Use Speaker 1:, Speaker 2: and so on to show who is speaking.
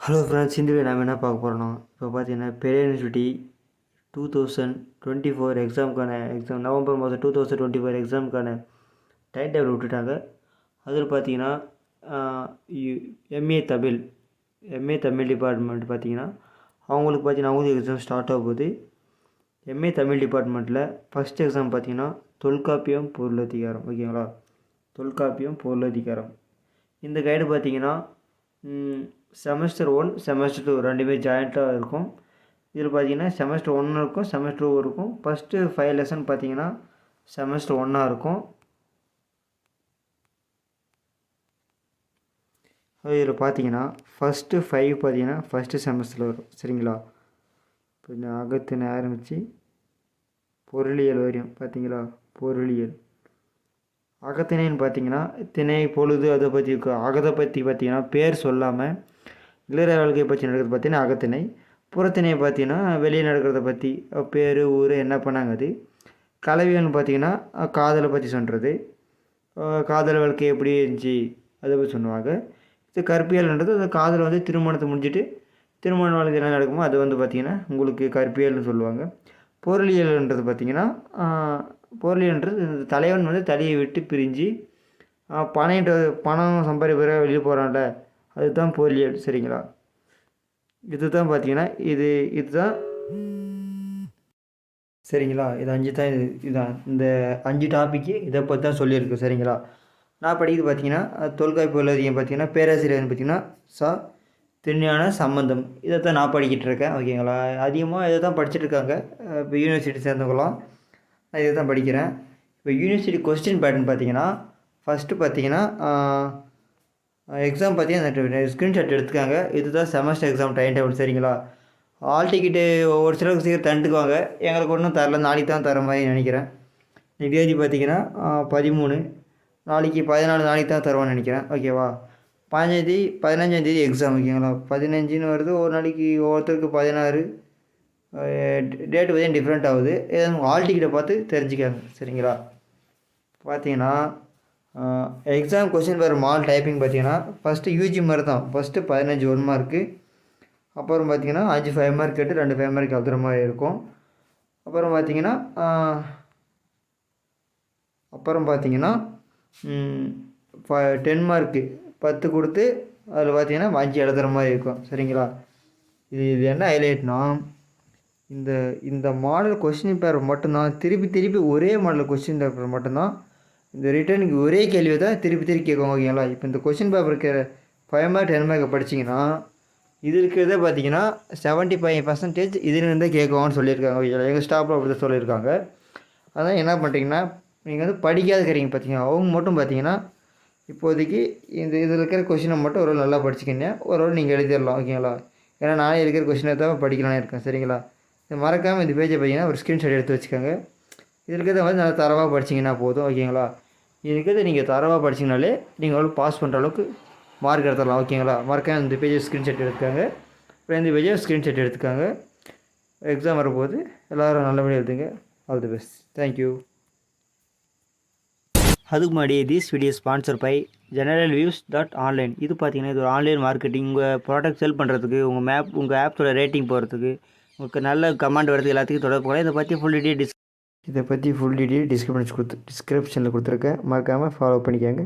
Speaker 1: Hello friends, இந்த video நம்ம என்ன பார்க்க போகிறோம்? இப்போ பார்த்தீங்கன்னா பெரிய யூனிவர்சிட்டி 2024 எக்ஸாம் நவம்பர் மாதம் 2024 எக்ஸாமுக்கான டைம் டேபிள் விட்டுட்டாங்க. அதில் பார்த்தீங்கன்னா எம்ஏ தமிழ் டிபார்ட்மெண்ட் பார்த்தீங்கன்னா அவங்களுக்கு எக்ஸாம் ஸ்டார்ட் ஆக போகுது. எம்ஏ தமிழ் டிபார்ட்மெண்ட்டில் ஃபஸ்ட் எக்ஸாம் பார்த்தீங்கன்னா தொல்காப்பியம் பொருளதிகாரம். ஓகேங்களா? தொல்காப்பியம் பொருளதிகாரம். இந்த கைடு பார்த்தீங்கன்னா செமஸ்டர் 1 செமஸ்டர் 2 ரெண்டுமே ஜாயிண்ட்டாக இருக்கும். இதில் பார்த்தீங்கன்னா செமஸ்டர் 1 இருக்கும், செமஸ்டர் 2 இருக்கும். ஃபஸ்ட்டு 5 லெசன் பார்த்தீங்கன்னா செமஸ்டர் 1 இருக்கும். இதில் பார்த்தீங்கன்னா ஃபஸ்ட்டு 5 பார்த்தீங்கன்னா ஃபஸ்ட்டு செமஸ்டரில் வரும். சரிங்களா? இப்போ இந்த அகத்தினை ஆரம்பித்து பொருளியல் வரையும் பார்த்தீங்களா? பொருளியல் அகத்திணைன்னு பார்த்தீங்கன்னா திணை பொழுது அதை பற்றி இருக்கும். அகத்தை பற்றி பார்த்தீங்கன்னா பேர் சொல்லாமல் இல்லற வாழ்க்கையை பற்றி நடக்கிறத பார்த்தீங்கன்னா அகத்திணை. புறத்திணையை பார்த்தீங்கன்னா வெளியே நடக்கிறத பற்றி பேர் ஊர் என்ன பண்ணாங்க. அது கலவியல்னு பார்த்தீங்கன்னா காதலை பற்றி சொல்கிறது. காதல் வாழ்க்கை எப்படி இருந்துச்சு அதை பற்றி சொல்லுவாங்க. இது கற்பியல்ன்றது அந்த காதல் வந்து திருமணத்தை முடிஞ்சுட்டு திருமண வாழ்க்கை என்ன நடக்குமோ அது வந்து பார்த்திங்கன்னா உங்களுக்கு கற்பியல்னு சொல்லுவாங்க. பொருளியல்ன்றது பார்த்திங்கன்னா பொருளியல்ன்றது தலைவன் வந்து தலையை விட்டு பிரிஞ்சு பணம் சம்பாதிக்கிற வெளியே போகிறான்ல, அதுதான் பொருளியல். சரிங்களா? இதுதான் பார்த்தீங்கன்னா இதுதான் சரிங்களா? இது 5 தான். இதுதான் இந்த 5 டாப்பிக்கு இதை பற்றி தான் சொல்லியிருக்கு. சரிங்களா? நான் படிக்கிறது பார்த்தீங்கன்னா தொல்காப்பியம் பொருளதிகாரம் பார்த்தீங்கன்னா பேராசிரியர்னு பார்த்தீங்கன்னா திருஞான சம்பந்தம். இதை தான் நான் படிக்கிட்டு இருக்கேன். ஓகேங்களா? அதிகமாக இதை தான் படிச்சுட்டு இருக்காங்க. இப்போ யூனிவர்சிட்டி சேர்ந்தவங்களாம் நான் இதை தான் படிக்கிறேன். இப்போ யூனிவர்சிட்டி கொஸ்டின் பேட்டர்ன் பார்த்தீங்கன்னா ஃபஸ்ட்டு பார்த்தீங்கன்னா எக்ஸாம் பார்த்தீங்கன்னா ஸ்க்ரீன்ஷாட் எடுத்துக்காங்க. இதுதான் செமஸ்டர் எக்ஸாம் டைம் டேபிள். சரிங்களா? ஆல் டிக்கெட்டு ஒரு சிலருக்கு சீக்கிரம் தந்துக்குவாங்க. எங்களுக்கு ஒன்றும் தரல, நாளைக்கு தான் தர மாதிரி நினைக்கிறேன். தேதி பார்த்தீங்கன்னா 13, நாளைக்கு 14, நாளைக்கு தான் தருவான்னு நினைக்கிறேன். ஓகேவா? 15 எக்ஸாம். ஓகேங்களா? 15ன்னு வருது, ஒரு நாளைக்கு ஒவ்வொருத்தருக்கு 16 டேட்டு பார்த்தீங்கன்னா டிஃப்ரெண்ட் ஆகுது. ஏதாவது ஆல் டிக்கெட்டை பார்த்து தெரிஞ்சுக்காங்க. சரிங்களா? பார்த்தீங்கன்னா exam question paper mall typing பார்த்தீங்கன்னா ஃபஸ்ட்டு யூஜி மாதிரி தான். ஃபஸ்ட்டு 15 1 மார்க்கு, அப்புறம் பார்த்தீங்கன்னா 5 5 மார்க் கேட்டு 2 5 மார்க் எழுதுகிற மாதிரி இருக்கும். அப்புறம் பார்த்தீங்கன்னா 10 மார்க்கு 10 கொடுத்து அதில் பார்த்தீங்கன்னா 5 எழுதுகிற மாதிரி இருக்கும். சரிங்களா? இது என்ன ஹைலைட்னா இந்த மாடல் கொஸ்டின் பேப்பர் மட்டும்தான் திருப்பி ஒரே மாடல் கொஸ்டின் பேப்பர் மட்டும்தான் இந்த ரிட்டர்னுக்கு ஒரே கேள்வியை தான் திருப்பி கேட்குவாங்க. ஓகேங்களா? இப்போ இந்த கொஸ்டின் பேப்பர் இருக்கிற 5 மார்க் 10 மார்க் படிச்சிங்கன்னா இது இருக்கிறதே பார்த்தீங்கன்னா 75% இதிலிருந்தே கேட்குவாங்கன்னு சொல்லியிருக்காங்க. ஓகேங்களா? எங்கள் ஸ்டாஃபில் அப்படி தான் சொல்லியிருக்காங்க. அதான் என்ன பண்ணுறீங்கன்னா நீங்கள் வந்து படிக்காத இருக்கிறீங்க பார்த்தீங்கன்னா அவங்க மட்டும் பார்த்தீங்கன்னா இப்போதைக்கு இதில் இருக்கிற கொஸ்டினை மட்டும் ஒரு நல்லா படிச்சுக்கிங்க, ஒரு நீங்கள் எழுதிடலாம். ஓகேங்களா? ஏன்னா நானே இருக்கிற கொஸ்டினை தான் படிக்கலான்னு இருக்கேன். சரிங்களா? இது மறக்காமல் இந்த பேஜை பார்த்தீங்கன்னா ஒரு ஸ்க்ரீன்ஷாட் எடுத்து வச்சுக்கோங்க. இது இருக்கிறத வந்து நல்லா தரவாக படிச்சிங்கன்னா போதும். ஓகேங்களா? இது இருக்கிறத நீங்கள் தரவாக படிச்சிங்கனாலே நீங்கள் அவ்வளோ பாஸ் பண்ணுற அளவுக்கு மார்க் எடுத்துடலாம். ஓகேங்களா? மறக்காம இந்த பேஜை ஸ்க்ரீன்ஷாட் எடுத்துக்காங்க. அப்புறம் இந்த பேஜை ஸ்க்ரீன்ஷாட் எடுத்துக்காங்க. எக்ஸாம் வரும்போது எல்லோரும் நல்லபடியாக எழுதுங்க. All the best. தேங்க்யூ. அதுக்கு முன்னாடி this video sponsor by generalviews.online. இது பார்த்தீங்கன்னா இது ஒரு ஆன்லைன் மார்க்கெட்டிங். உங்கள் ப்ராடக்ட் செல் பண்ணுறதுக்கு, உங்கள் ஆப்ஸோட ரேட்டிங் போகிறதுக்கு, உங்களுக்கு நல்ல கமெண்ட் வரதுக்கு எல்லாத்துக்கும் தொடர்பு கூட இதை பற்றி ஃபுல் டீட்டெயில் டிஸ்கிரிப்ஷனில் கொடுத்துருக்கேன். மறக்காமல் ஃபாலோ பண்ணிக்கோங்க.